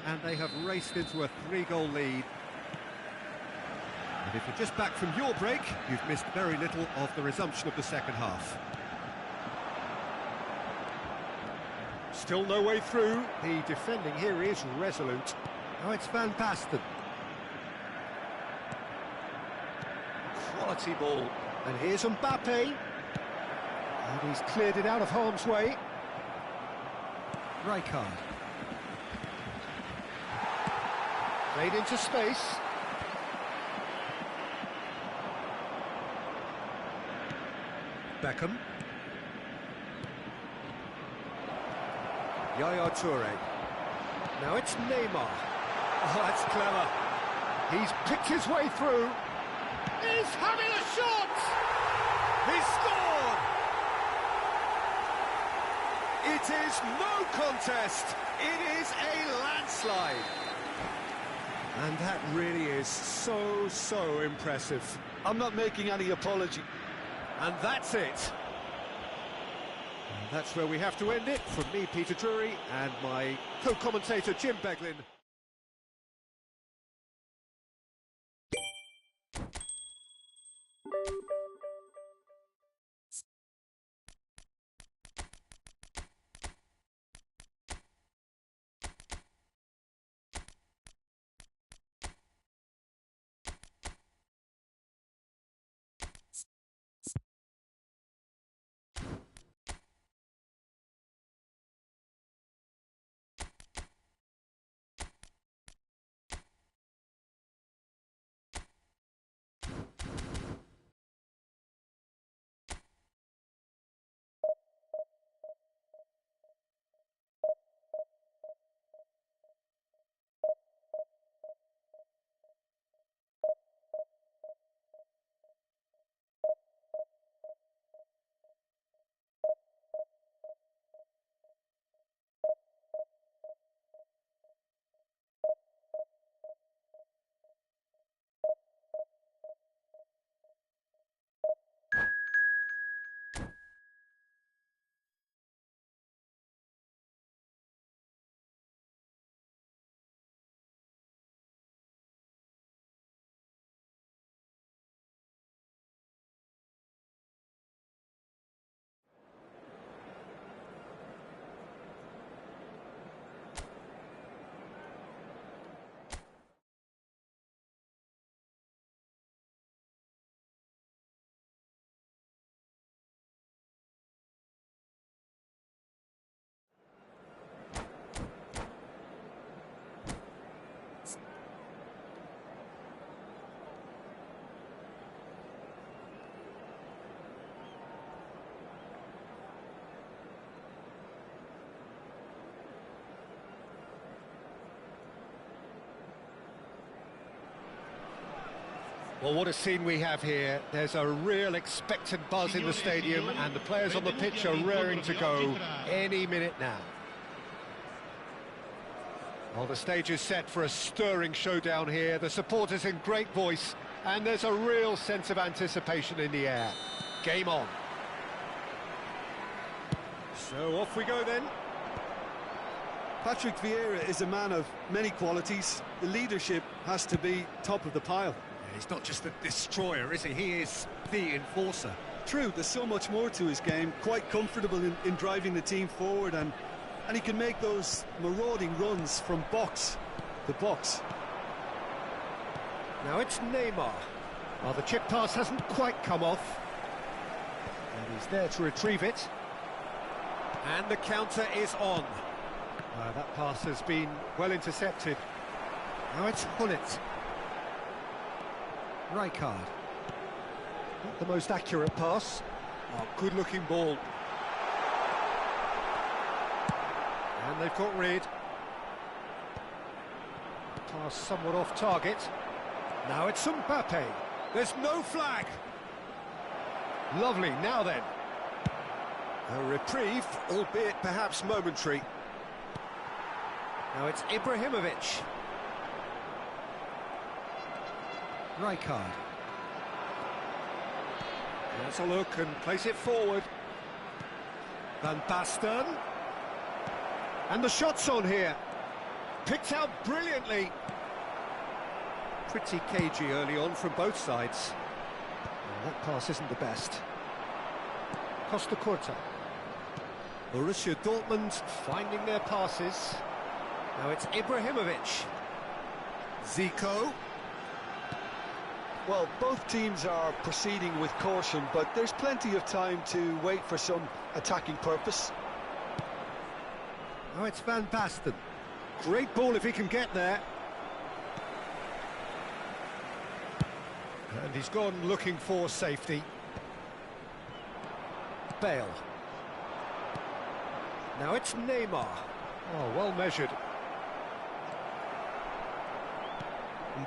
and they have raced into a 3-goal lead. And if you're just back from your break, you've missed very little of the resumption of the second half. Still no way through. The defending here is resolute. Now it's Van Basten. Quality ball. And here's Mbappe. And he's cleared it out of harm's way. Rijkaard. Played into space. Beckham. Yaya Toure. Now it's Neymar. Oh, that's clever. He's picked his way through. He's having a shot! He scored! It is no contest. It is a landslide. And that really is so impressive. I'm not making any apology. And that's it. And that's where we have to end it. From me, Peter Drury, and my co-commentator, Jim Beglin. Well, what a scene we have here. There's a real expectant buzz in the stadium, and the players on the pitch are raring to go any minute now. Well, the stage is set for a stirring showdown here. The supporters in great voice, and there's a real sense of anticipation in the air. Game on. So off we go then. Patrick Vieira is a man of many qualities. The leadership has to be top of the pile. He's not just a destroyer, is he? He is the enforcer. True, there's so much more to his game. Quite comfortable in driving the team forward, and he can make those marauding runs from box to box. Now it's Neymar. Well, the chip pass hasn't quite come off. And he's there to retrieve it. And the counter is on. That pass has been well intercepted. Now it's Hullet. Rijkaard. Not the most accurate pass. Oh, good-looking ball. And they've got rid. Pass somewhat off target. Now it's Mbappe. There's no flag. Lovely, now then. A reprieve, albeit perhaps momentary. Now it's Ibrahimovic. Rijkaard. Let's a look and place it forward. Van Basten. And the shot's on here. picked out brilliantly. Pretty cagey early on from both sides. Well, that pass isn't the best. Costa Corta. Borussia Dortmund finding their passes. Now it's Ibrahimovic. Zico. Well, both teams are proceeding with caution, but there's plenty of time to wait for some attacking purpose. Now it's Van Basten. Great ball if he can get there. And he's gone looking for safety. Bale. Now it's Neymar. Oh, well measured.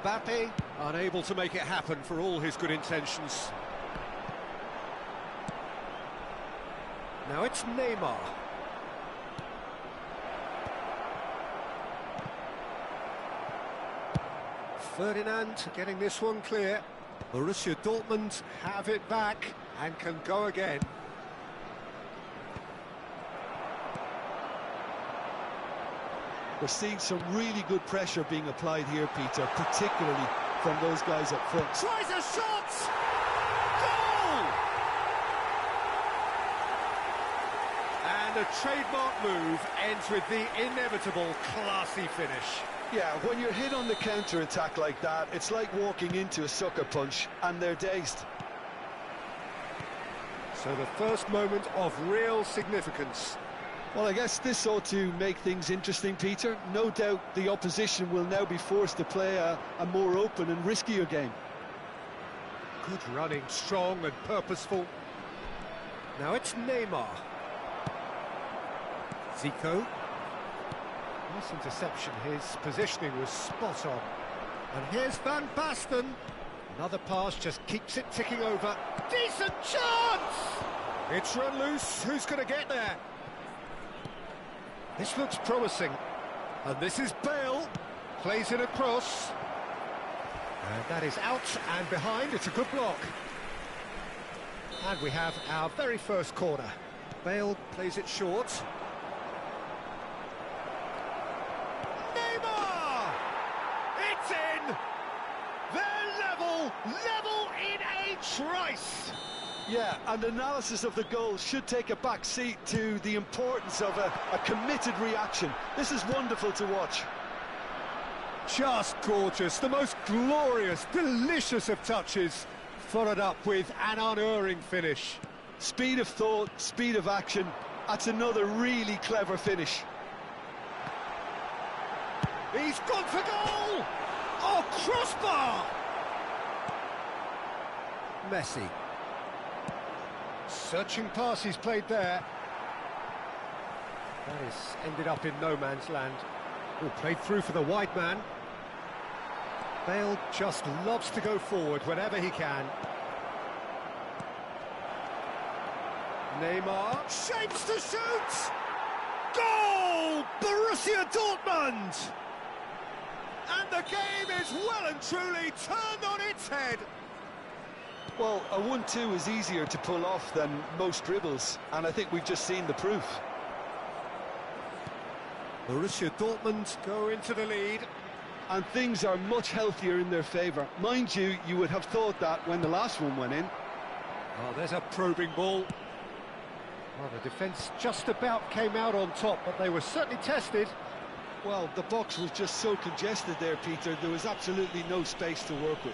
Mbappe, unable to make it happen for all his good intentions. Now it's Neymar. Ferdinand getting this one clear. Borussia Dortmund have it back and can go again. We're seeing some really good pressure being applied here, Peter, particularly from those guys up front. Tries a shot! Goal! And a trademark move ends with the inevitable classy finish. Yeah, when you're hit on the counter-attack like that, it's like walking into a sucker punch, and they're dazed. So the first moment of real significance. Well, I guess this ought to make things interesting, Peter. No doubt the opposition will now be forced to play a more open and riskier game. Good running, strong and purposeful. Now it's Neymar. Zico. Nice interception, his positioning was spot on. And here's Van Basten. Another pass just keeps it ticking over. Decent chance! It's run loose, who's going to get there? This looks promising. And this is Bale. Plays it across. And that is out and behind, it's a good block. And we have our very first corner. Bale plays it short. It's in! They're level in a trice! Yeah, and analysis of the goal should take a back seat to the importance of a committed reaction. This is wonderful to watch. Just gorgeous, the most glorious, delicious of touches, followed up with an unerring finish. Speed of thought, speed of action, that's another really clever finish. He's gone for goal! Oh, crossbar! Messi. Searching pass he's played there. That is ended up in no man's land. Oh, played through for the wide man. Bale just loves to go forward whenever he can. Neymar shapes to shoot! Goal! Borussia Dortmund! And the game is well and truly turned on its head. Well, a 1-2 is easier to pull off than most dribbles, and I think we've just seen the proof. Borussia Dortmund go into the lead. And things are much healthier in their favour. Mind you, you would have thought that when the last one went in. Oh, there's a probing ball. Well, the defence just about came out on top, but they were certainly tested. Well, the box was just so congested there, Peter. There was absolutely no space to work with.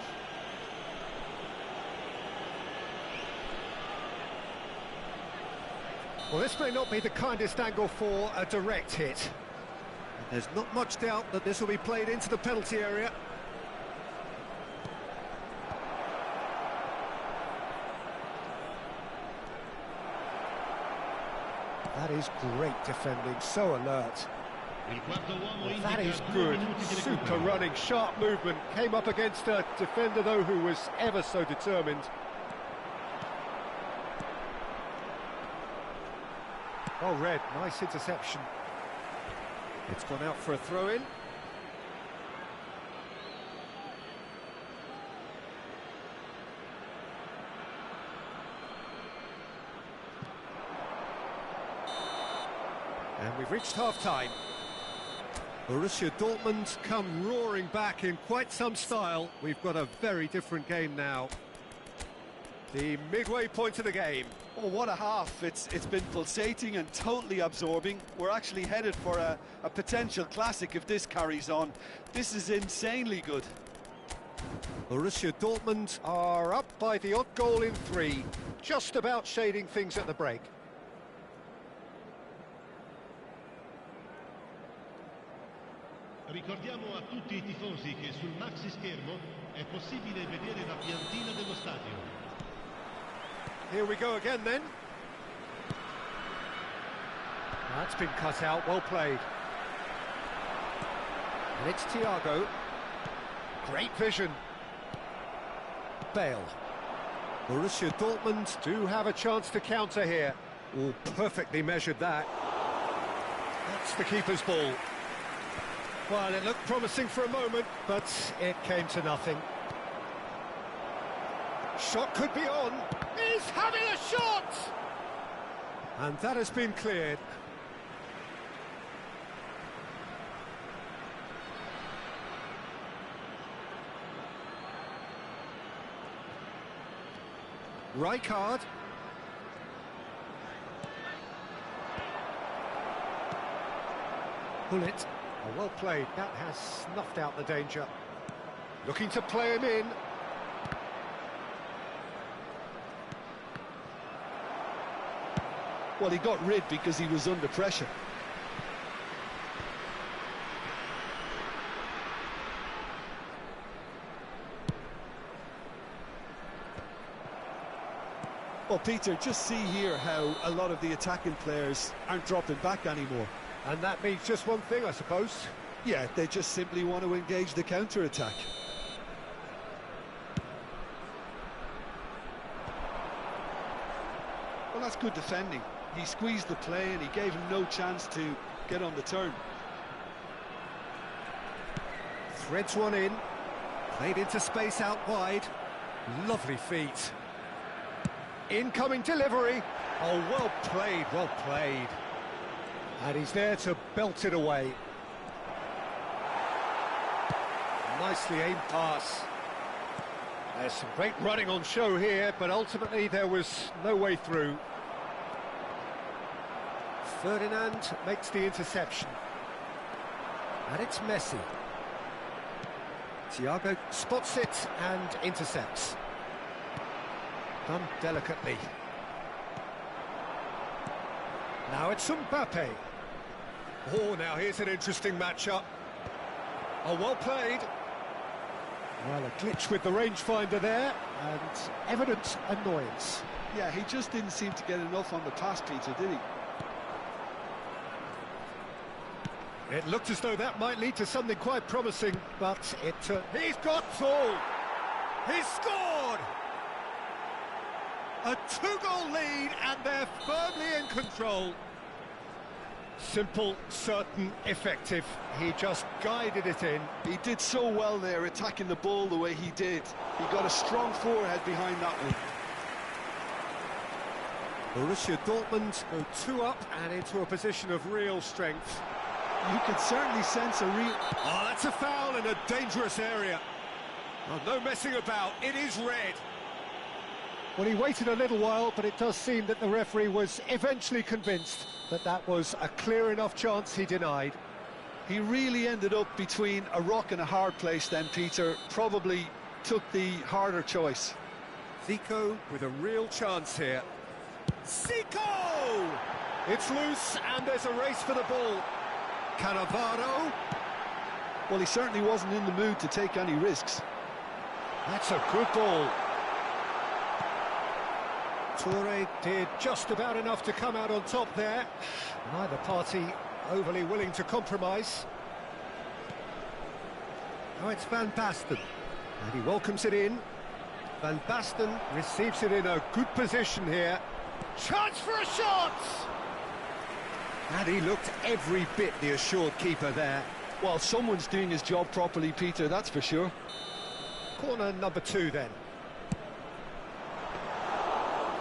Well, this may not be the kindest angle for a direct hit. There's not much doubt that this will be played into the penalty area. That is great defending, so alert. Well, that is good, super running, sharp movement. Came up against a defender, though, who was ever so determined. Oh, Red, nice interception. It's gone out for a throw-in. And we've reached half-time. Borussia Dortmund come roaring back in quite some style. We've got a very different game now. The midway point of the game. Oh, what a half. It's been pulsating and totally absorbing. We're actually headed for a potential classic if this carries on. This is insanely good. Borussia Dortmund are up by the odd goal in 3, just about shading things at the break. Ricordiamo a tutti I tifosi che sul maxi schermo è possibile vedere la piantina dello stadio. Here we go again then. That's been cut out, well played. And it's Thiago. Great vision. Bale. Borussia Dortmund do have a chance to counter here. Oh, perfectly measured that. That's the keeper's ball. Well, it looked promising for a moment, but it came to nothing. Shot could be on. He's having a shot! And that has been cleared. Rijkaard. Bullet. Oh, well played. That has snuffed out the danger. Looking to play him in. Well, he got rid because he was under pressure. Well, Peter, just see here how a lot of the attacking players aren't dropping back anymore. And that means just one thing, I suppose. Yeah, they just simply want to engage the counter-attack. Well, that's good defending. He squeezed the play and he gave him no chance to get on the turn. Threads one in. Played into space out wide. Lovely feet. Incoming delivery. Oh, well played, well played. And he's there to belt it away. Nicely aimed pass. There's some great running on show here, but ultimately there was no way through. Ferdinand makes the interception. And it's Messi. Thiago spots it and intercepts. Done delicately. Now it's Mbappe. Oh, now here's an interesting matchup. Oh, well played. Well, a glitch with the rangefinder there, and evident annoyance. Yeah, he just didn't seem to get enough on the pass, Peter, did he? It looked as though that might lead to something quite promising, but he's got full! He's scored! A 2-goal lead, and they're firmly in control. Simple, certain, effective. He just guided it in. He did so well there, attacking the ball the way he did. He got a strong forehead behind that one. Borussia Dortmund go 2 up and into a position of real strength. You can certainly sense a real... Oh, that's a foul in a dangerous area. Well, no messing about, it is red. Well, he waited a little while, but it does seem that the referee was eventually convinced that that was a clear enough chance he denied. He really ended up between a rock and a hard place then, Peter. Probably took the harder choice. Zico with a real chance here. Zico! It's loose and there's a race for the ball. Cannavaro. Well, he certainly wasn't in the mood to take any risks. That's a good ball. Toure did just about enough to come out on top there. Neither party overly willing to compromise. Now it's Van Basten, and he welcomes it in. Van Basten receives it in a good position here. Chance for a shot! And he looked every bit the assured keeper there. Well, someone's doing his job properly, Peter, that's for sure. Corner number 2 then.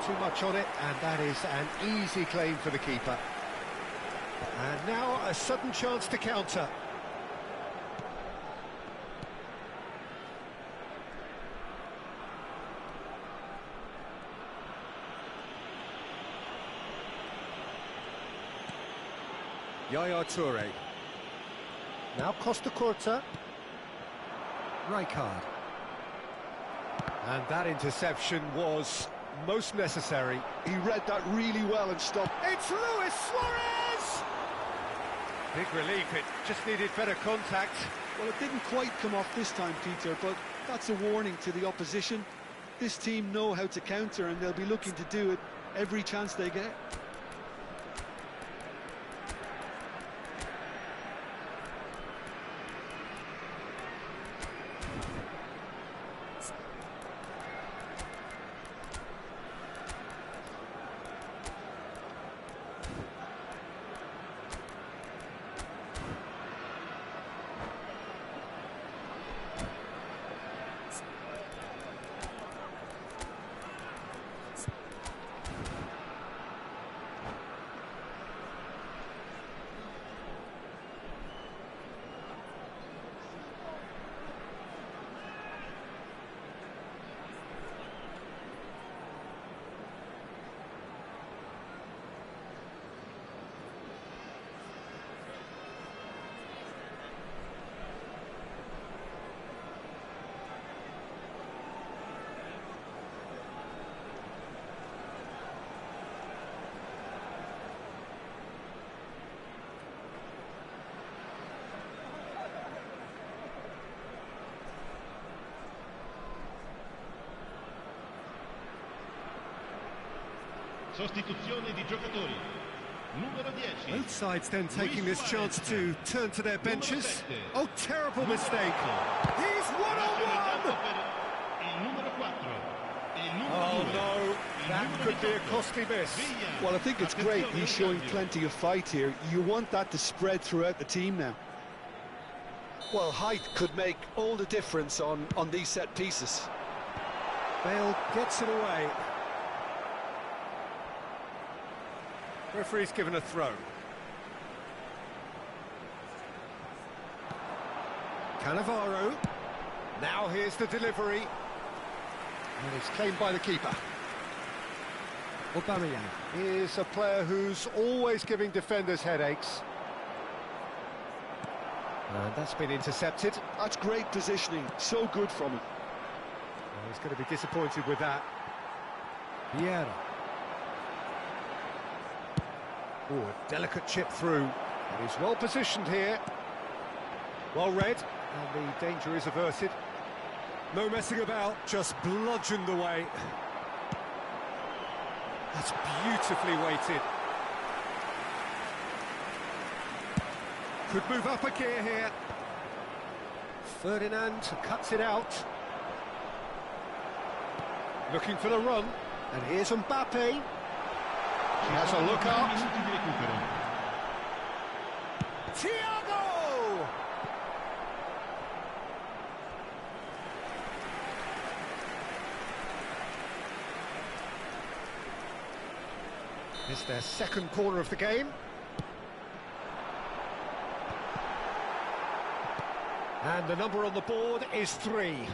Too much on it, and that is an easy claim for the keeper. And now a sudden chance to counter. Yaya Toure. Now Costa Curta. Rijkaard. And that interception was most necessary. He read that really well and stopped. It's Luis Suarez! Big relief, it just needed better contact. Well, it didn't quite come off this time, Peter, but that's a warning to the opposition. This team know how to counter, and they'll be looking to do it every chance they get. Sostituzione di giocatori. Numero 10. Both sides then taking this chance to turn to their benches. Oh, terrible mistake. He's one-on-one! Il numero 4. Oh no, that could be a costly miss. Well, I think it's great he's showing plenty of fight here. You want that to spread throughout the team now. Well, height could make all the difference on these set pieces. Bale gets it away. Referee's given a throw. Cannavaro. Now here's the delivery. And it's claimed by the keeper. Aubameyang is a player who's always giving defenders headaches. And that's been intercepted. That's great positioning, so good from him. Well, he's going to be disappointed with that. Vieira. Oh, a delicate chip through. And he's well positioned here. Well read, and the danger is averted. No messing about, just bludgeoned away. That's beautifully weighted. Could move up a gear here. Ferdinand cuts it out. Looking for the run. And here's Mbappe. He has a look up. Thiago! It's their second corner of the game. And the number on the board is 3. And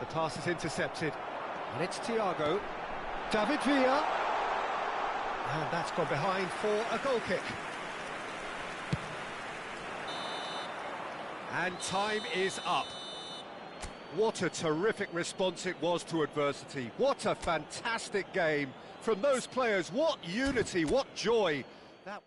the pass is intercepted. And it's Thiago. David Villa. And that's gone behind for a goal kick. And time is up. What a terrific response it was to adversity. What a fantastic game from those players. What unity, what joy. That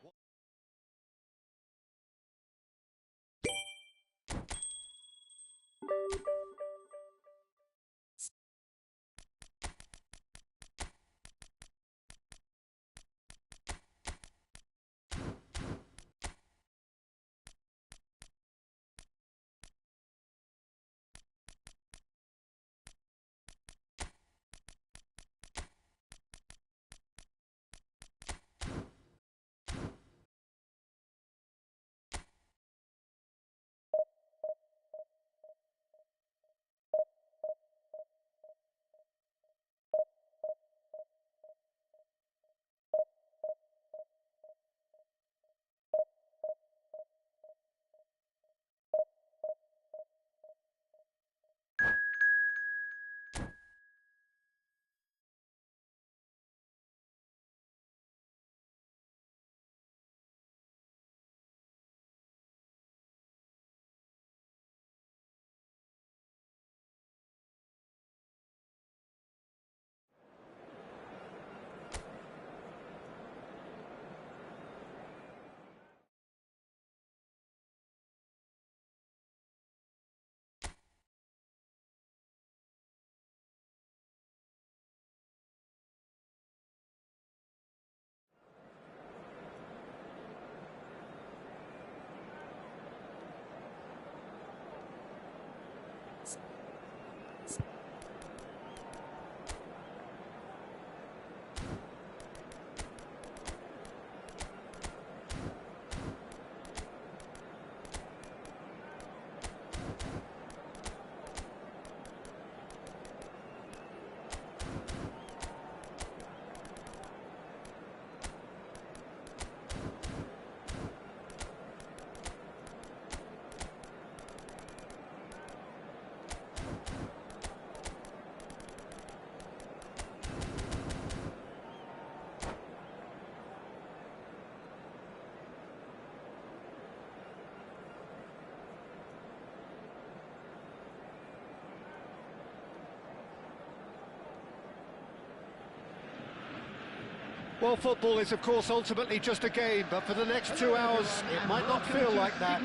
Well, football is, of course, ultimately just a game, but for the next 2 hours, it might not feel like that.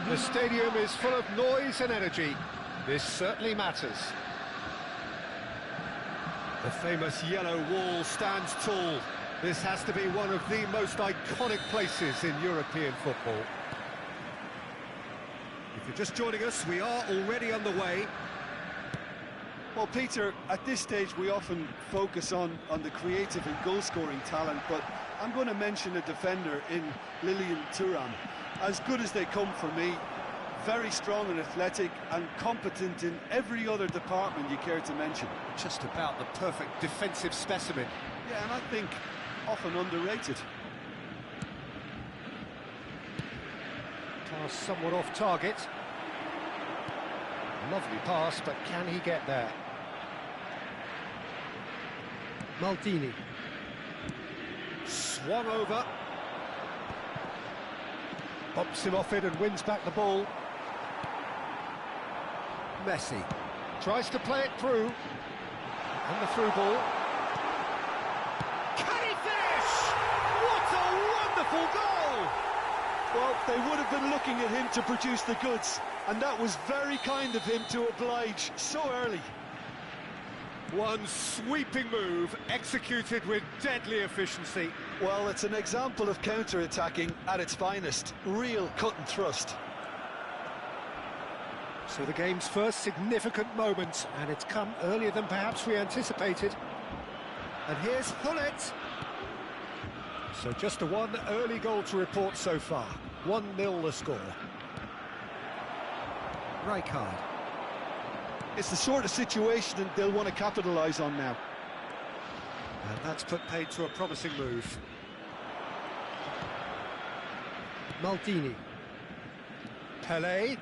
The stadium is full of noise and energy. This certainly matters. The famous yellow wall stands tall. This has to be one of the most iconic places in European football. If you're just joining us, we are already underway. Well, Peter, at this stage we often focus on the creative and goal-scoring talent, but I'm going to mention a defender in Lilian Thuram. As good as they come for me, very strong and athletic and competent in every other department you care to mention. Just about the perfect defensive specimen. Yeah, and I think often underrated. Pass somewhat off target. Lovely pass, but can he get there? Maldini. Swung over. Bumps him off it and wins back the ball. Messi. Tries to play it through. And the through ball. Can he finish? What a wonderful goal! Well, they would have been looking at him to produce the goods, and that was very kind of him to oblige so early. One sweeping move, executed with deadly efficiency. Well, it's an example of counter-attacking at its finest. Real cut and thrust. So the game's first significant moment, and it's come earlier than perhaps we anticipated. And here's Hullet. So just a one early goal to report so far. 1-0 the score. Rijkaard. It's the sort of situation that they'll want to capitalise on now. And that's put paid to a promising move. Maldini. Pelé.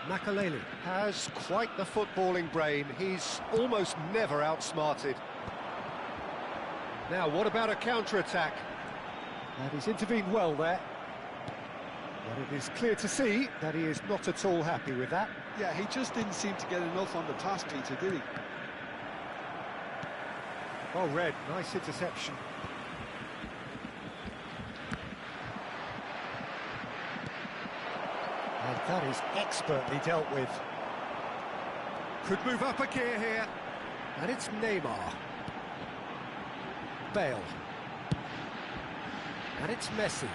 Makaleli has quite the footballing brain. He's almost never outsmarted. Now, what about a counter-attack? And he's intervened well there. But it is clear to see that he is not at all happy with that. Yeah, he just didn't seem to get enough on the pass, Peter, did he? Well read, nice interception. And that is expertly dealt with. Could move up a gear here. And it's Neymar. Bale. And it's Messi.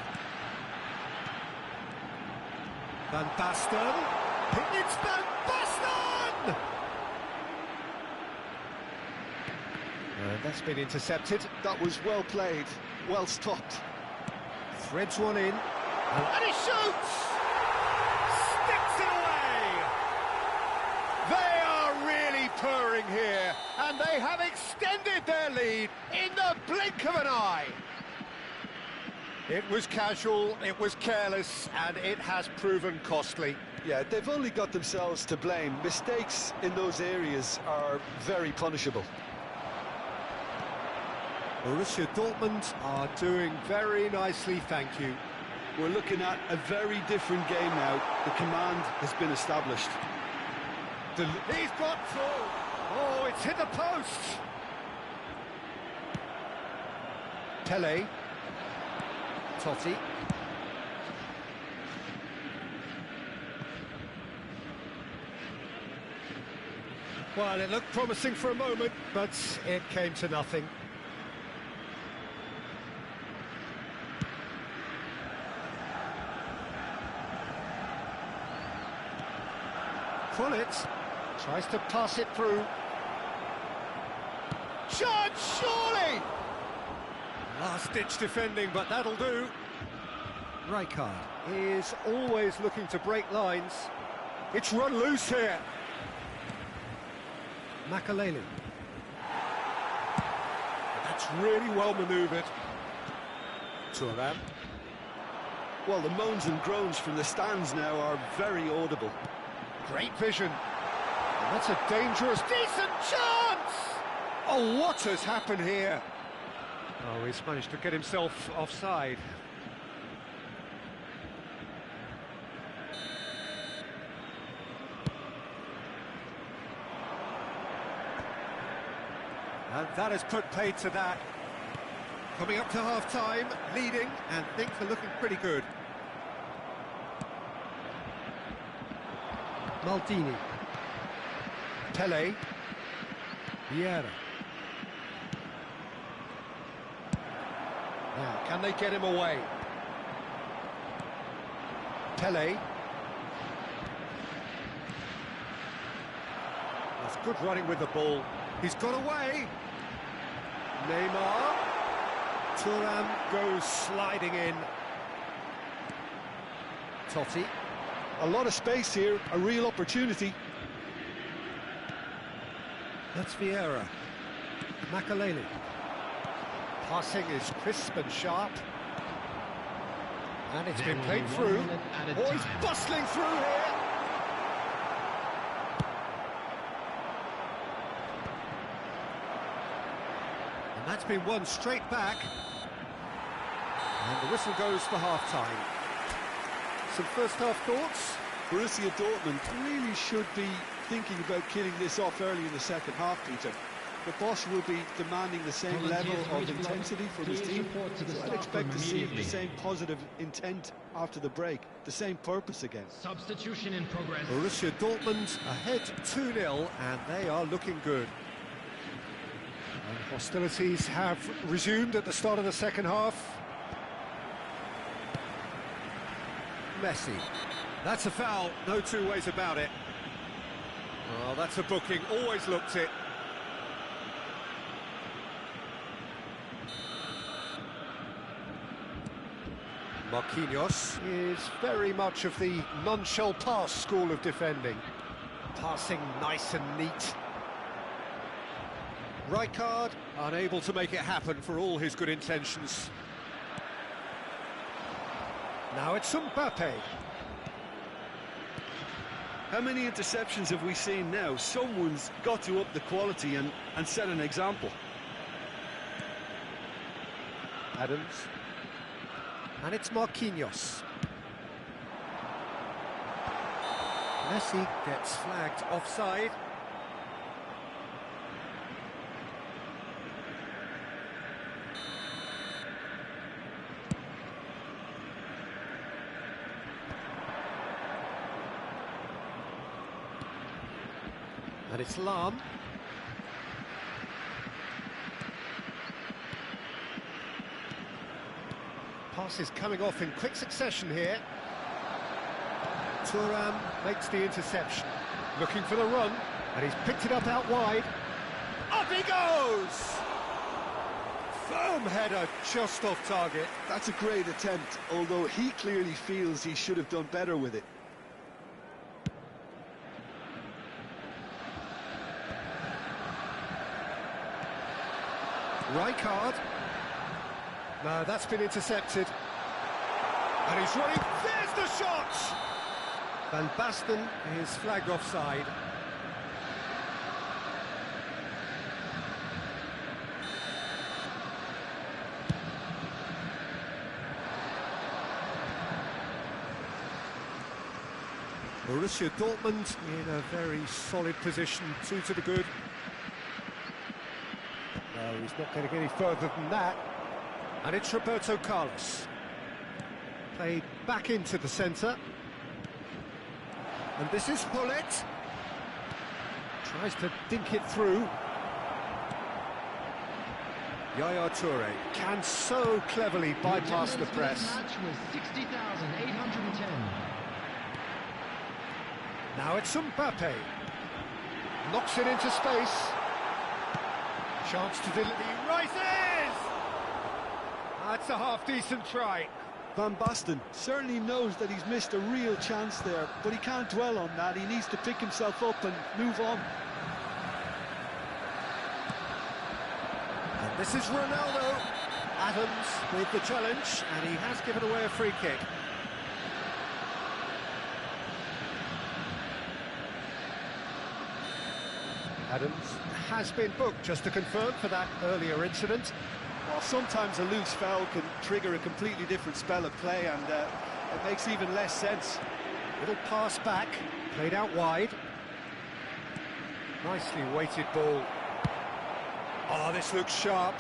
Van Basten. It's Van Basten! And that's been intercepted. That was well played, well stopped. Threads one in. And he shoots! Sticks it away! They are really purring here, and they have extended their lead in the blink of an eye. It was casual, it was careless, and it has proven costly. Yeah, they've only got themselves to blame. Mistakes in those areas are very punishable. Borussia Dortmund are doing very nicely, thank you. We're looking at a very different game now. The command has been established. He's got through. Oh, it's hit the post. Pelé. Totti. Well, it looked promising for a moment, but it came to nothing. Hullet tries to pass it through. Chance, surely! Last-ditch defending, but that'll do. Rijkaard is always looking to break lines. It's run loose here. Makaleli. That's really well manoeuvred. Thuram. Well, the moans and groans from the stands now are very audible. Great vision. And that's a dangerous, decent chance! Oh, what has happened here? Oh, he's managed to get himself offside. And that has put paid to that. Coming up to half-time, leading, and things are looking pretty good. Maldini. Pele. Vieira. Now, can they get him away? Pele. That's good running with the ball. He's got away. Neymar. Thuram goes sliding in. Totti. A lot of space here, a real opportunity. That's Vieira. Makaleli. Passing is crisp and sharp. And it's been played through. Oh, he's bustling through here. And that's been won straight back. And the whistle goes for half-time. Some first-half thoughts? Borussia Dortmund really should be thinking about killing this off early in the second half, Peter. The boss will be demanding the same level of intensity from his team, so I'd expect to see the same positive intent after the break, the same purpose again. Substitution in progress. Borussia Dortmund ahead 2-0, and they are looking good. And hostilities have resumed at the start of the second half. Messi. That's a foul, no two ways about it. Oh, that's a booking, always looked it. Marquinhos is very much of the non-shell pass school of defending. Passing nice and neat. Rijkaard unable to make it happen for all his good intentions. Now it's Mbappe. How many interceptions have we seen now? Someone's got to up the quality and set an example. Adams. And it's Marquinhos. Messi gets flagged offside. And it's Lam. Passes coming off in quick succession here. Thuram makes the interception. Looking for the run, and he's picked it up out wide. Up he goes! Firm header, just off target. That's a great attempt, although he clearly feels he should have done better with it. Rijkaard. No, that's been intercepted. And he's running. There's the shot! Van Basten is flagged offside. Borussia Dortmund in a very solid position, 2 to the good. No, he's not going to get any further than that. And it's Roberto Carlos. Played back into the centre. And this is Hullet. Tries to dink it through. Yaya Toure can so cleverly bypass the press. Now it's Mbappe. Knocks it into space. Chance to deliver. He rises! That's a half-decent try. Van Basten certainly knows that he's missed a real chance there, but he can't dwell on that. He needs to pick himself up and move on. And this is Ronaldo. Adams with the challenge, and he has given away a free kick. Adams has been booked, just to confirm, for that earlier incident. Well, sometimes a loose foul can trigger a completely different spell of play, and it makes even less sense. Little pass back, played out wide. Nicely weighted ball. Oh, this looks sharp.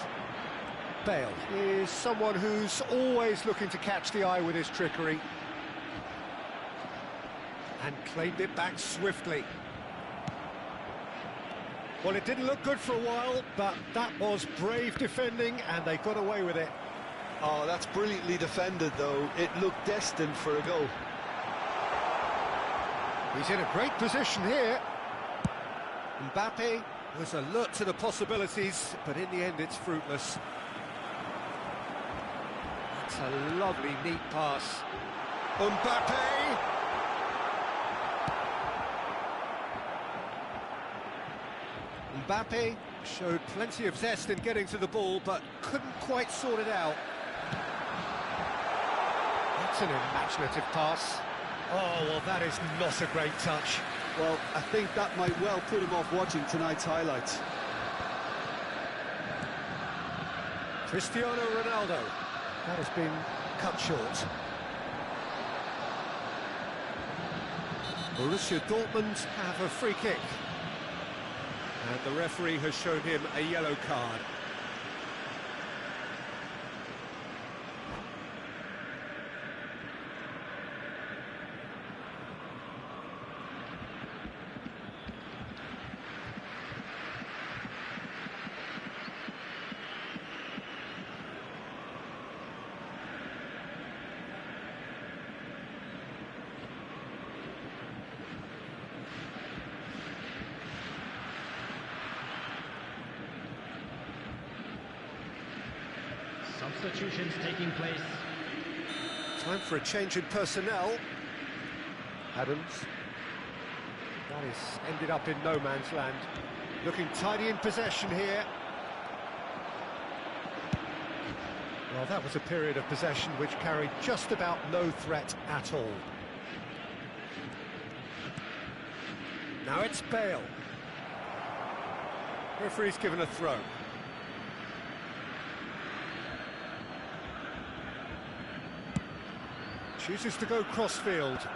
Bale is someone who's always looking to catch the eye with his trickery. And claimed it back swiftly. Well, it didn't look good for a while, but that was brave defending, and they got away with it. Oh, that's brilliantly defended, though. It looked destined for a goal. He's in a great position here. Mbappe was alert to the possibilities, but in the end it's fruitless. That's a lovely, neat pass. Mbappe! Mbappe showed plenty of zest in getting to the ball, but couldn't quite sort it out. That's an imaginative pass. Oh, well, that is not a great touch. Well, I think that might well put him off watching tonight's highlights. Cristiano Ronaldo. That has been cut short. Borussia Dortmund have a free kick. And the referee has shown him a yellow card. Substitutions taking place. Time for a change in personnel. Adams. That is ended up in no man's land. Looking tidy in possession here. Well, that was a period of possession which carried just about no threat at all. Now it's Bale. Referee's given a throw. Chooses to go cross-field.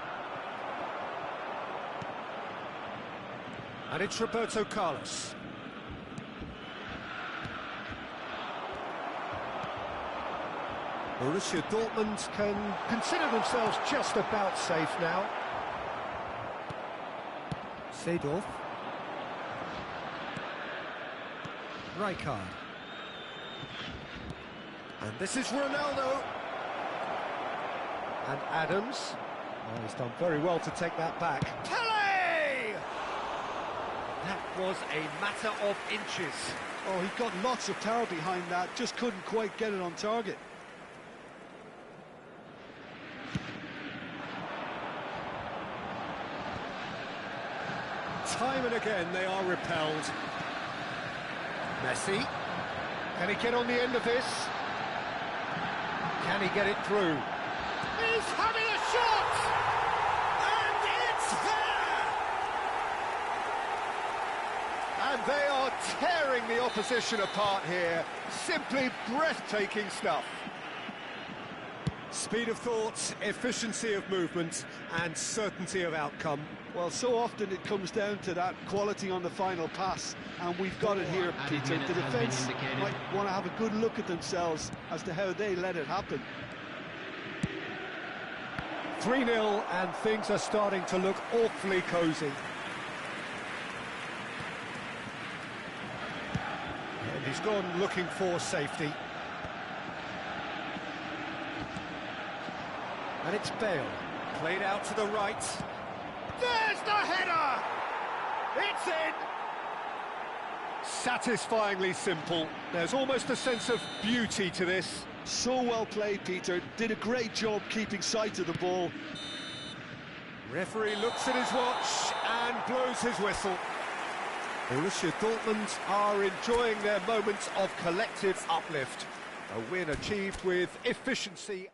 And it's Roberto Carlos. Borussia Dortmund can consider themselves just about safe now. Seedorf. Rijkaard. And this is Ronaldo. And Adams. Oh, he's done very well to take that back. Pele! That was a matter of inches. Oh, he got lots of power behind that, just couldn't quite get it on target. Time and again they are repelled. Messi. Can he get on the end of this? Can he get it through? He's having a shot! And it's there! And they are tearing the opposition apart here. Simply breathtaking stuff. Speed of thought, efficiency of movement, and certainty of outcome. Well, so often it comes down to that quality on the final pass, and we've got it here, Peter. The defence might want to have a good look at themselves as to how they let it happen. 3-0, and things are starting to look awfully cosy. And he's gone looking for safety. And it's Bale, played out to the right. There's the header! It's in! Satisfyingly simple. There's almost a sense of beauty to this. So well played, Peter. Did a great job keeping sight of the ball. Referee looks at his watch and blows his whistle. Borussia Dortmund are enjoying their moments of collective uplift. A win achieved with efficiency.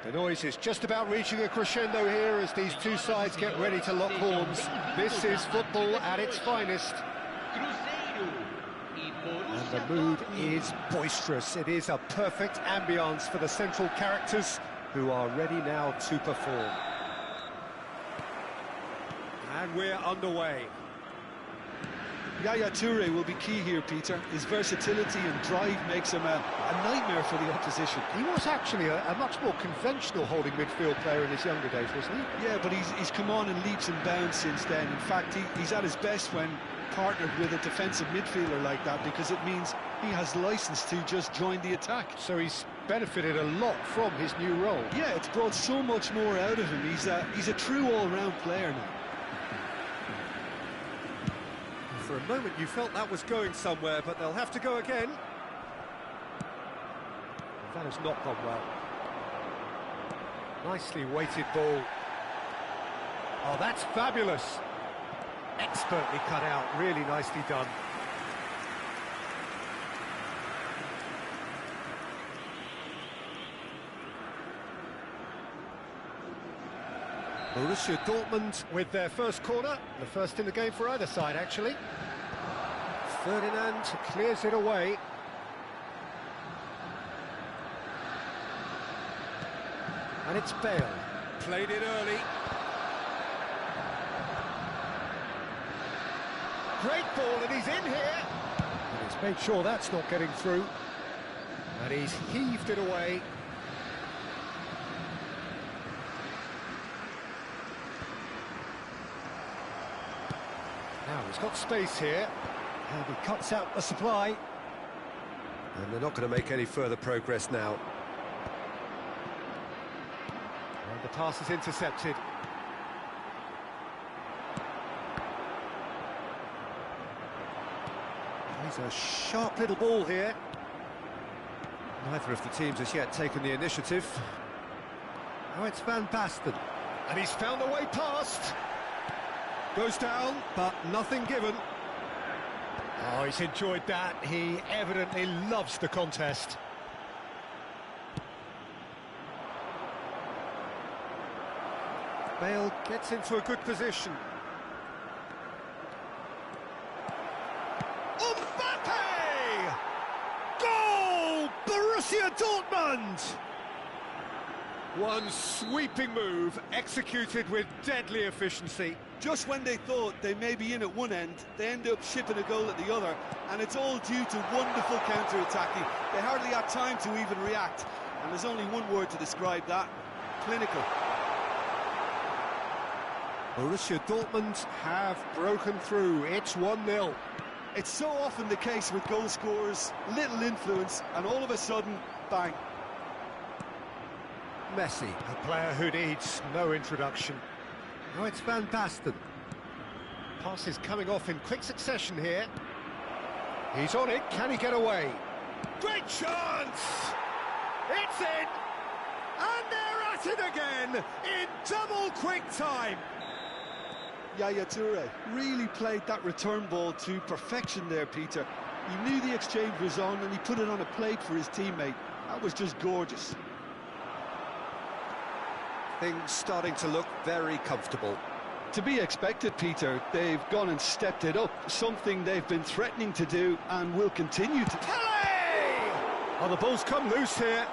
The noise is just about reaching a crescendo here as these two sides get ready to lock horns. This is football at its finest. And the mood is boisterous. It is a perfect ambience for the central characters who are ready now to perform. And we're underway. Yaya Toure will be key here, Peter. His versatility and drive makes him a nightmare for the opposition. He was actually a much more conventional holding midfield player in his younger days, wasn't he? Yeah, but he's come on in leaps and bounds since then. In fact, he's at his best when partnered with a defensive midfielder like that, because it means he has license to just join the attack. So he's benefited a lot from his new role. Yeah, it's brought so much more out of him. He's a true all-round player now. For a moment you felt that was going somewhere, but they'll have to go again. That has not gone well. Nicely weighted ball. Oh, that's fabulous. Expertly cut out, really nicely done. Borussia Dortmund with their first corner, the first in the game for either side, actually. Ferdinand clears it away. And it's Bale. Played it early. Great ball, and he's in here. And he's made sure that's not getting through. And he's heaved it away. Now he's got space here, and he cuts out the supply. And they're not going to make any further progress now. And the pass is intercepted. He's a sharp little ball here. Neither of the teams has yet taken the initiative. Oh, it's Van Basten. And he's found a way past. Goes down, but nothing given. Oh, he's enjoyed that. He evidently loves the contest. Bale gets into a good position. Mbappe! Goal! Borussia Dortmund! One sweeping move, executed with deadly efficiency. Just when they thought they may be in at one end, they end up shipping a goal at the other, and it's all due to wonderful counter-attacking. They hardly had time to even react, and there's only one word to describe that: clinical. Borussia Dortmund have broken through. It's 1-0. It's so often the case with goal scorers, little influence, and all of a sudden, bang. Messi, a player who needs no introduction. Now it's Van Basten. Passes coming off in quick succession here. He's on it, can he get away? Great chance! It's in! And they're at it again, in double quick time! Yaya Toure really played that return ball to perfection there, Peter. He knew the exchange was on and he put it on a plate for his teammate. That was just gorgeous. Things starting to look very comfortable. To be expected, Peter. They've gone and stepped it up, something they've been threatening to do and will continue to. Kelly! Oh, the ball's come loose here.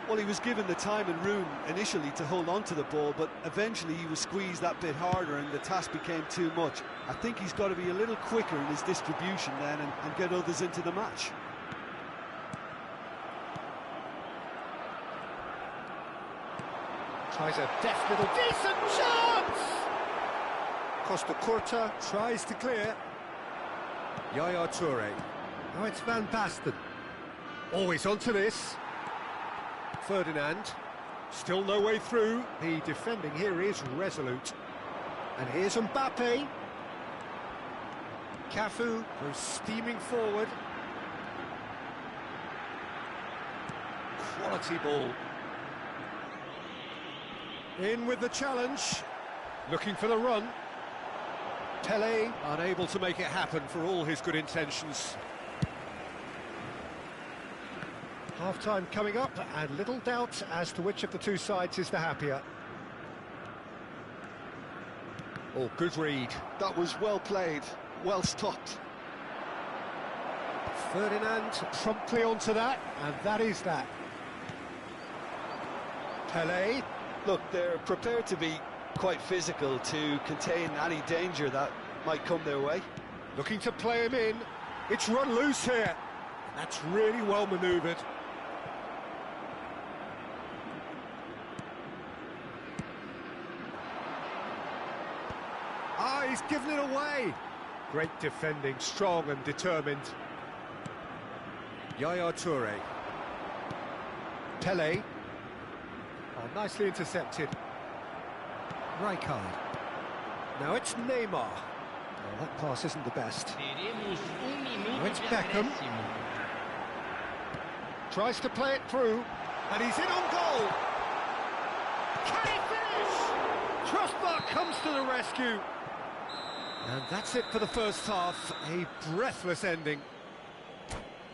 Well, he was given the time and room initially to hold on to the ball, but eventually he was squeezed that bit harder and the task became too much. I think he's got to be a little quicker in his distribution then and get others into the match. Tries a deft little decent chance! Costa Curta tries to clear. Yaya Toure. Now it's Van Basten. Always onto this. Ferdinand. Still no way through. The defending here is resolute. And here's Mbappe. Cafu goes steaming forward. Quality ball. In with the challenge, looking for the run. Pele unable to make it happen for all his good intentions. Half-time coming up, and little doubt as to which of the two sides is the happier. Oh, good read. That was well played, well stopped. Ferdinand promptly onto that, and that is that. Pelé. Look, they're prepared to be quite physical to contain any danger that might come their way. Looking to play him in. It's run loose here. That's really well manoeuvred. Ah, he's given it away. Great defending, strong and determined. Yaya Toure. Pelé. Oh, nicely intercepted. Rijkaard. Now it's Neymar. Oh, that pass isn't the best. Now it's Beckham. Tries to play it through, and he's in on goal. Can he finish? Trustmark comes to the rescue. And that's it for the first half. A breathless ending.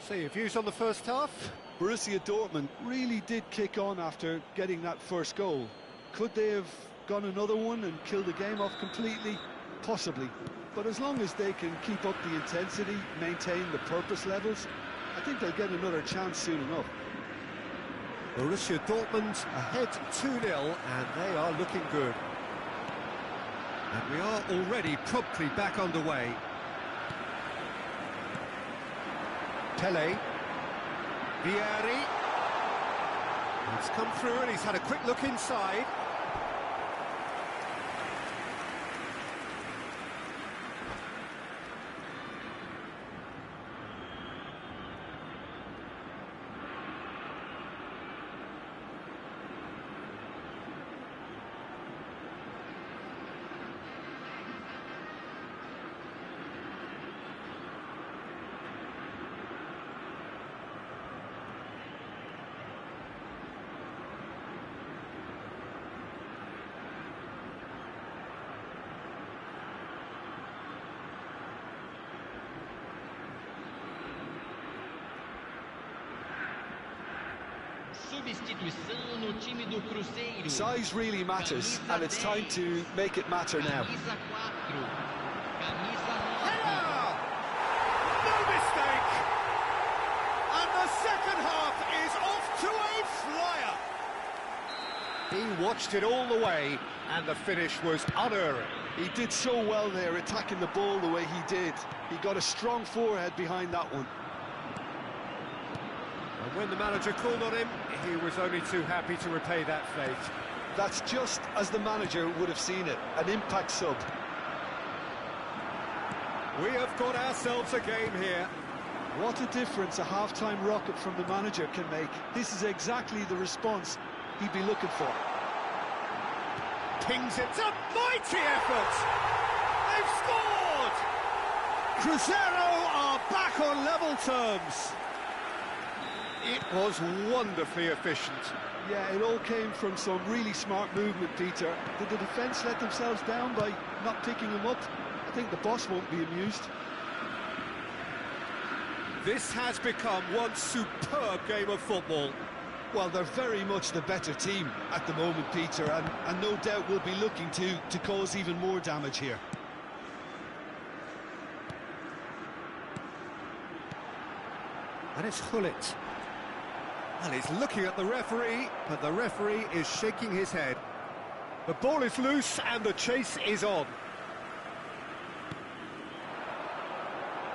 So your views on the first half? Borussia Dortmund really did kick on after getting that first goal. Could they have gone another one and killed the game off completely? Possibly. But as long as they can keep up the intensity, maintain the purpose levels, I think they'll get another chance soon enough. Borussia Dortmund ahead 2-0, and they are looking good. And we are already promptly back underway. Pelé. Vieri. He's come through and he's had a quick look inside. Size really matters, and it's time to make it matter now. Header! No mistake! And the second half is off to a flyer! He watched it all the way, and the finish was unerring. He did so well there, attacking the ball the way he did. He got a strong forehead behind that one. And when the manager called on him, he was only too happy to repay that faith. That's just as the manager would have seen it, an impact sub. We have got ourselves a game here. What a difference a half-time rocket from the manager can make. This is exactly the response he'd be looking for. Pings it, a mighty effort! They've scored! Cruzeiro are back on level terms. It was wonderfully efficient. Yeah, it all came from some really smart movement, Peter. Did the defence let themselves down by not picking him up? I think the boss won't be amused. This has become one superb game of football. Well, they're very much the better team at the moment, Peter, and no doubt will be looking to cause even more damage here. And it's Hullet. Well, he's looking at the referee, but the referee is shaking his head. The ball is loose and the chase is on.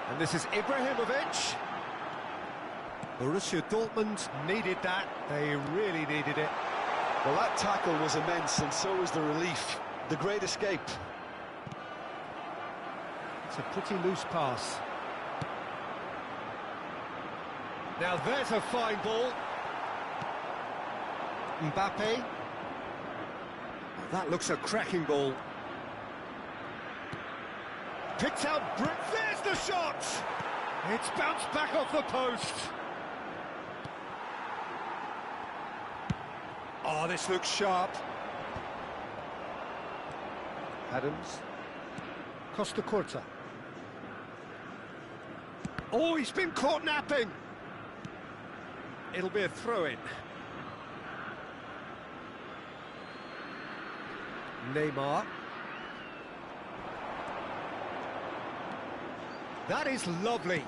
And this is Ibrahimovic. Borussia Dortmund needed that. They really needed it. Well, that tackle was immense, and so was the relief. The great escape. It's a pretty loose pass. Now there's a fine ball. Mbappe. That looks a cracking ball. Picked out, there's the shot! It's bounced back off the post. Oh, this looks sharp. Adams. Costa Curta. Oh, he's been caught napping. it'll be a throw-in. Neymar. That is lovely.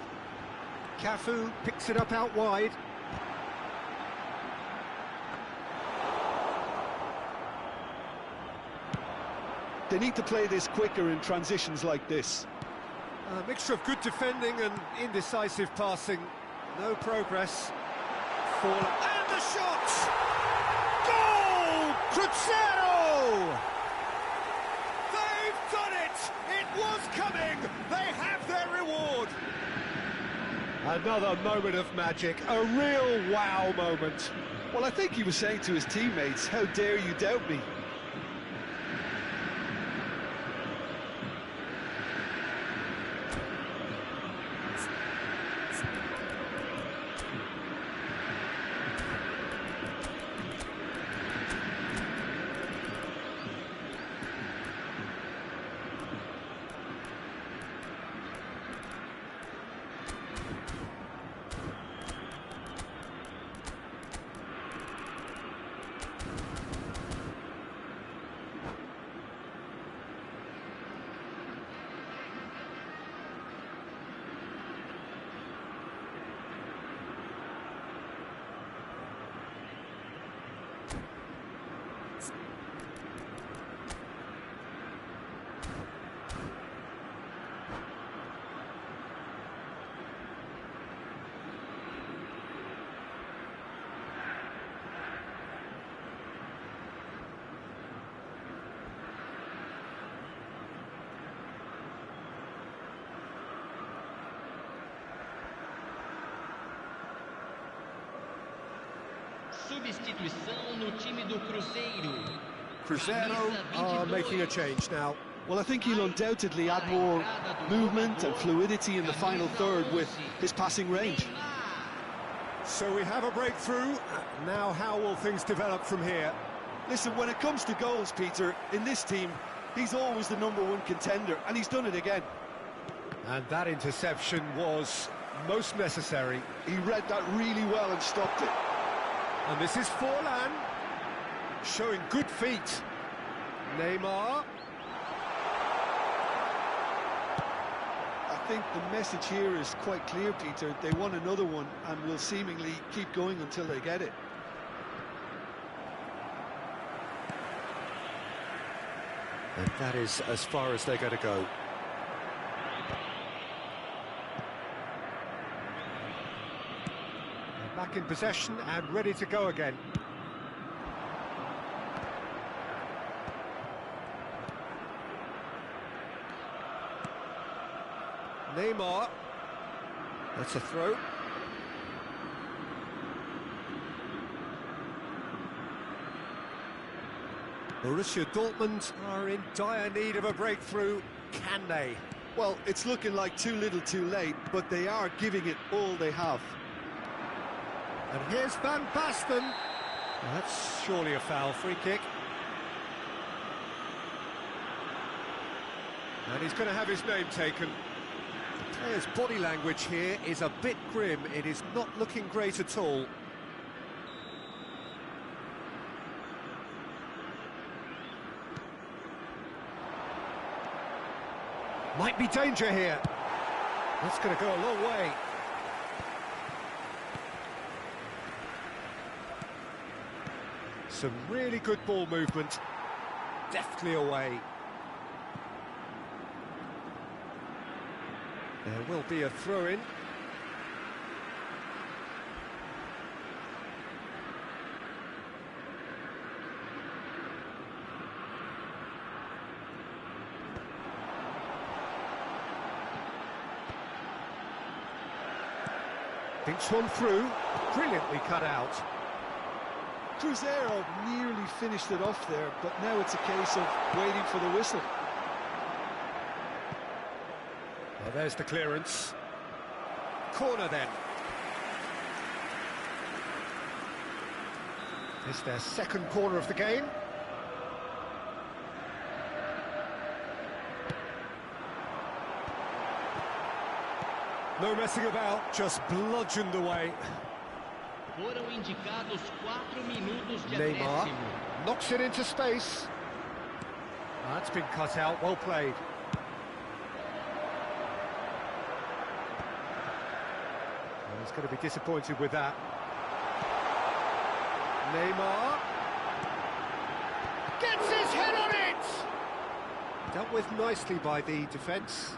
Cafu picks it up out wide. They need to play this quicker in transitions like this. A mixture of good defending and indecisive passing. No progress. And the shot! Goal! Cruzeiro! They've done it! It was coming! They have their reward! Another moment of magic, a real wow moment. Well, I think he was saying to his teammates, how dare you doubt me? Substituição no time do Cruzeiro. Cruzeiro are making a change now. Well, I think he'll undoubtedly add more movement and fluidity in the final third with his passing range. So we have a breakthrough. Now how will things develop from here? Listen, when it comes to goals, Peter, in this team, he's always the #1 contender, and he's done it again. And that interception was most necessary. He read that really well and stopped it. And this is Forlan, showing good feet. Neymar. I think the message here is quite clear, Peter. They want another one and will seemingly keep going until they get it. And that is as far as they're going to go. Back in possession and ready to go again. Neymar. That's a throw. Borussia Dortmund are in dire need of a breakthrough. Can they? Well, it's looking like too little too late, but they are giving it all they have. And here's Van Basten. That's surely a foul, free kick. And he's going to have his name taken. The player's body language here is a bit grim. It is not looking great at all. Might be danger here. That's going to go a long way. Some really good ball movement, deftly away. There will be a throw-in. Thinks one through, brilliantly cut out. Cruzeiro nearly finished it off there, but now it's a case of waiting for the whistle. Well, there's the clearance. Corner then. It's their second corner of the game. No messing about, just bludgeoned away. Foram indicados 4 minutos de Neymar acréscimo. knocks it into space. That's been cut out, well played. Well, he's going to be disappointed with that. Neymar gets his head on it! Dealt with nicely by the defence.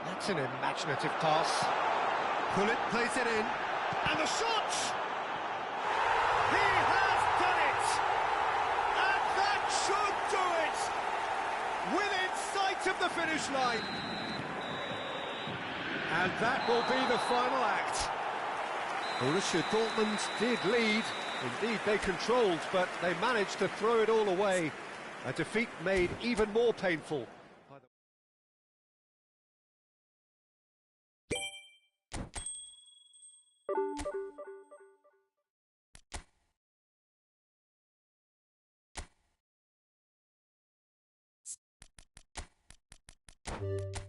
That's an imaginative pass. Pullet plays it in, and the shot! He has done it! And that should do it! Within sight of the finish line. And that will be the final act. Borussia Dortmund did lead. Indeed, they controlled, but they managed to throw it all away. A defeat made even more painful. You